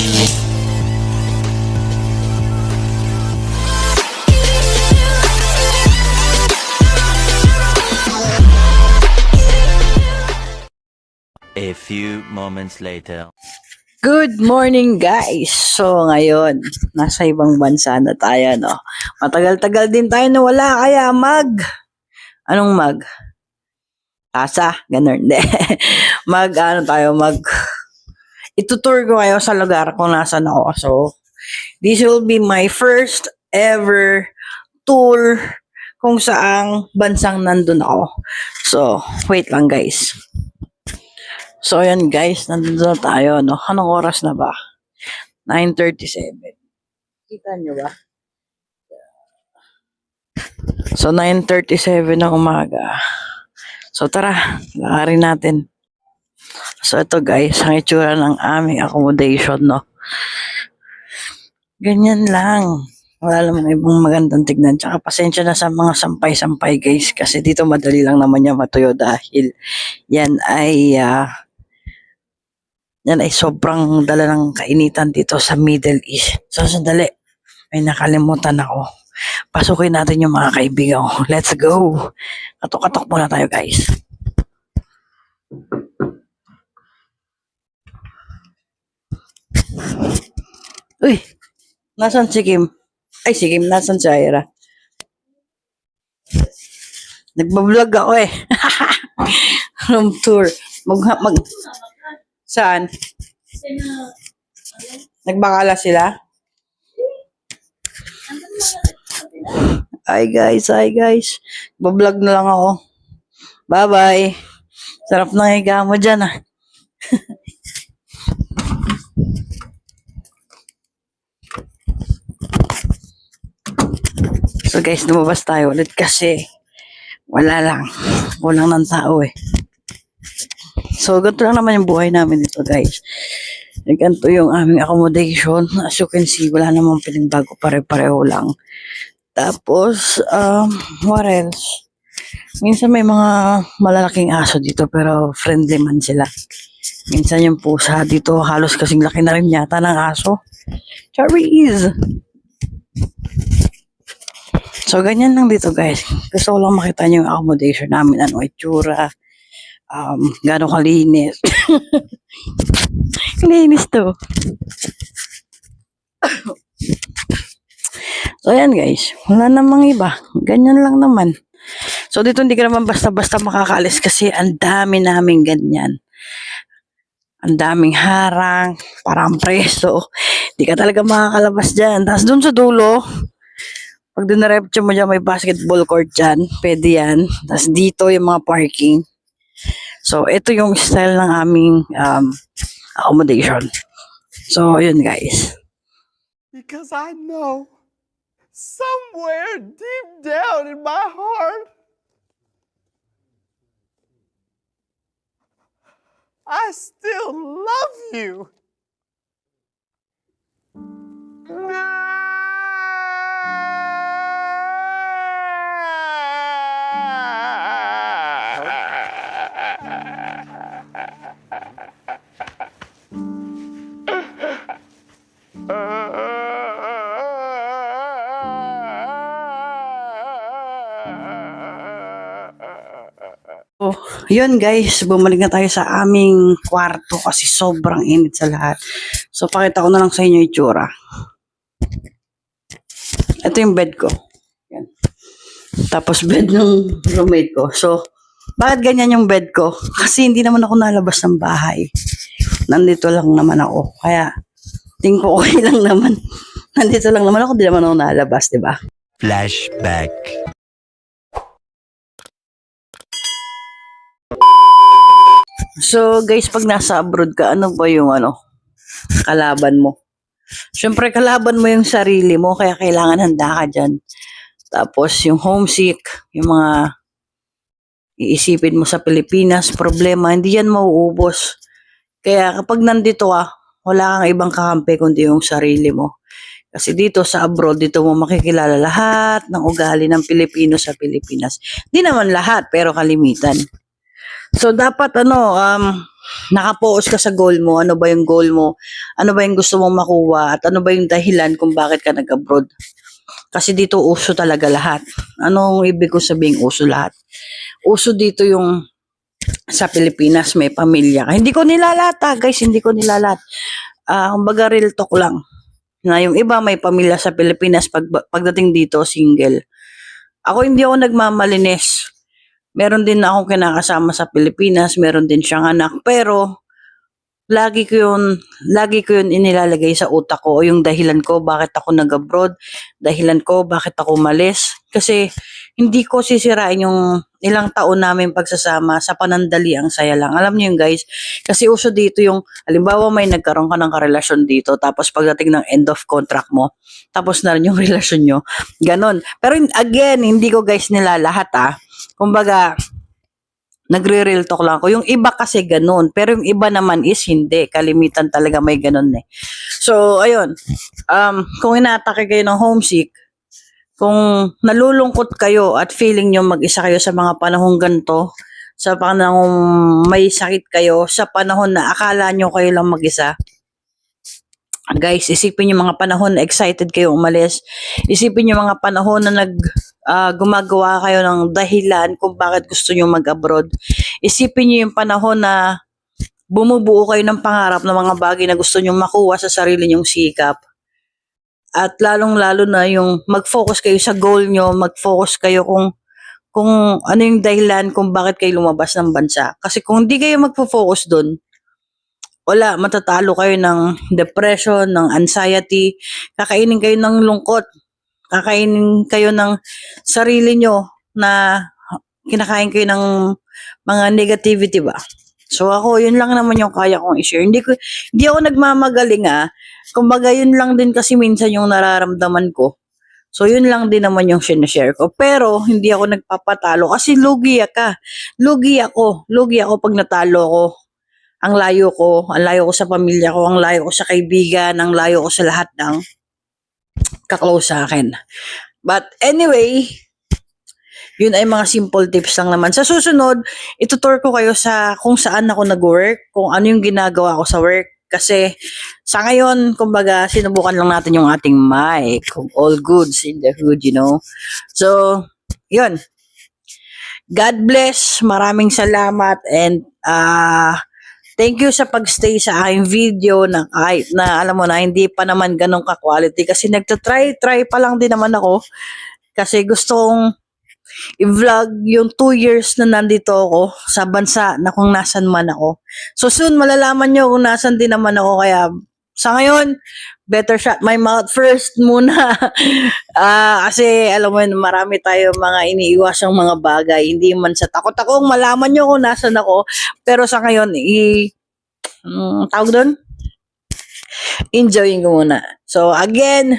A few moments later. Good morning guys! So ngayon, nasa ibang bansa na tayo, no? Matagal-tagal din tayo nawala, kaya anong tasa? Ganun, hindi. Itutour ko kayo sa lugar kung nasan ako. So, this will be my first ever tour kung saang bansang nandun ako. So, wait lang guys. So, ayan guys, nandun na tayo, no? Anong oras na ba? 9:37. Kita nyo ba? So, 9:37 ng umaga. So, tara, lakarin natin. So, ito guys, ang itsura ng aming accommodation, no? Ganyan lang. Wala namang ibang magandang tignan. Tsaka pasensya na sa mga sampay-sampay guys, kasi dito madali lang naman yan matuyo dahil yan ay sobrang dala ng kainitan dito sa Middle East. So, sandali. May nakalimutan ako. Pasukin natin yung mga kaibigan ko. Let's go. Katok-katok muna tayo, guys. Uy! Nasaan si Kim? Ay, si Kim. Nasaan si Ira? Nagbablog ako eh. Room tour. Saan? Nagbakala sila? Hi guys. Bablog na lang ako. Bye-bye. Sarap ng higa mo dyan ah. So guys, lumabas tayo ulit kasi walang ng tao eh. So, ganito lang naman yung buhay namin dito, guys. Ganito yung aming accommodation. As you can see, wala namang pinagbago, pare-pareho lang. Tapos, what else? Minsan may mga malalaking aso dito, pero friendly man sila. Minsan yung pusa dito, halos kasing laki na rin yata ng aso. Charis! So, ganyan lang dito, guys. Gusto ko lang makita nyo yung accommodation namin, ano, itsura. Gano'ng kalinis. Linis to. So, ayan guys. Wala namang iba. Ganyan lang naman. So, dito hindi ka naman basta-basta makakaalis kasi ang dami namin ganyan. Ang daming harang. Parang preso. Hindi ka talaga makakalabas dyan. Tapos dun sa dulo, pag dinareptyo mo dyan, may basketball court dyan. Pwede yan. Tapos dito yung mga parking. So, ito yung style ng aming accommodation. So, yun guys. Because I know somewhere deep down in my heart, I still love you. So, yun guys, bumalik na tayo sa aming kwarto kasi sobrang init sa lahat. So, pakita ko na lang sa inyo yung itsura. Ito yung bed ko. Yan. Tapos bed ng roommate ko. So, bakit ganyan yung bed ko? Kasi hindi naman ako nalabas ng bahay. Nandito lang naman ako. Kaya, tingin ko okay lang naman. Nandito lang naman ako, di naman ako nalabas, diba? Flashback. So, guys, pag nasa abroad ka, ano ba yung kalaban mo? Siyempre, kalaban mo yung sarili mo, kaya kailangan handa ka dyan. Tapos, yung homesick, yung mga iisipin mo sa Pilipinas, problema, hindi yan mauubos. Kaya kapag nandito ka, wala kang ibang kakampi kundi yung sarili mo. Kasi dito sa abroad, dito mo makikilala lahat ng ugali ng Pilipino sa Pilipinas. Di naman lahat, pero kalimitan. So, dapat nakapokus ka sa goal mo. Ano ba yung goal mo? Ano ba yung gusto mong makuha? At ano ba yung dahilan kung bakit ka nag-abroad? Kasi dito uso talaga lahat. Anong ibig ko sabihin uso lahat? Uso dito yung sa Pilipinas may pamilya ka. Hindi ko nilalat guys, hindi ko nilalat. Kumbaga real talk lang. Na yung iba may pamilya sa Pilipinas, pagdating dito single. Ako hindi ako nagmamalinis. Meron din akong kinakasama sa Pilipinas, meron din siyang anak, pero lagi ko yun inilalagay sa utak ko o yung dahilan ko bakit ako nag-abroad, dahilan ko bakit ako umalis. Kasi hindi ko sisirain yung ilang taon namin pagsasama sa panandali ang saya lang. Alam niyo yun guys, kasi uso dito yung, halimbawa may nagkaroon ka ng karelasyon dito, tapos pagdating ng end of contract mo, tapos na rin yung relasyon nyo. Ganon. Pero again, hindi ko guys nilalahat Kumbaga, nagre-real talk lang ako. Yung iba kasi ganun. Pero yung iba naman is hindi. Kalimitan talaga may ganun eh. So, ayun. Kung inaatake kayo ng homesick, kung nalulungkot kayo at feeling nyo mag-isa kayo sa mga panahong ganito, sa panahong may sakit kayo, sa panahon na akala nyo kayo lang mag-isa, guys, isipin yung mga panahon na excited kayo umalis. Isipin yung mga panahon na gumagawa kayo ng dahilan kung bakit gusto nyo mag-abroad. Isipin nyo yung panahon na bumubuo kayo ng pangarap ng mga bagay na gusto nyo makuha sa sarili nyong sikap. At lalong-lalo na yung mag-focus kayo sa goal nyo, mag-focus kayo kung ano yung dahilan kung bakit kayo lumabas ng bansa. Kasi kung hindi kayo magfo-focus doon, wala, matatalo kayo ng depression, ng anxiety, kakainin kayo ng lungkot, kakainin kayo ng sarili nyo na kinakain kayo ng mga negativity ba. So ako, yun lang naman yung kaya kong i-share. Hindi ako nagmamagaling Kumbaga yun lang din kasi minsan yung nararamdaman ko. So yun lang din naman yung sinashare ko. Pero hindi ako nagpapatalo kasi lugi ka. Lugi ako pag natalo ko. Ang layo ko sa pamilya ko, ang layo ko sa kaibigan, ang layo ko sa lahat ng kaklose sa akin. But anyway, yun ay mga simple tips lang naman. Sa susunod, itutur ko kayo sa kung saan ako nag-work, kung ano yung ginagawa ko sa work. Kasi sa ngayon, kumbaga, sinubukan lang natin yung ating mic. All goods in the hood, you know. So, yun. God bless. Maraming salamat and thank you sa pagstay sa aking video na kahit na alam mo na hindi pa naman ganun ka-quality kasi nagtatry pa lang din naman ako kasi gusto kong i-vlog yung 2 years na nandito ako sa bansa na kung nasan man ako. So soon malalaman nyo kung nasan din naman ako kaya sa ngayon, better shut my mouth first muna. Kasi alam mo yun, marami tayo mga iniiwasang mga bagay. Hindi man sa takot akong malaman nyo kung nasan ako. Pero sa ngayon, tawag doon? Enjoying ko muna. So again,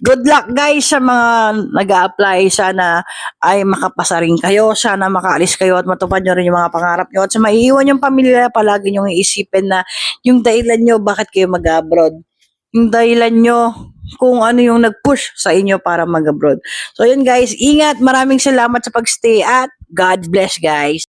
good luck guys sa mga nag-a-apply. Sana ay makapasa rin kayo. Sana makaalis kayo at matupad nyo rin yung mga pangarap nyo. At sa maiiwan yung pamilya, palagi nyo iisipin na yung dahilan nyo bakit kayo mag-abroad. Yung dahilan nyo kung ano yung nag-push sa inyo para mag-abroad. So yun guys, ingat. Maraming salamat sa pagstay at God bless guys.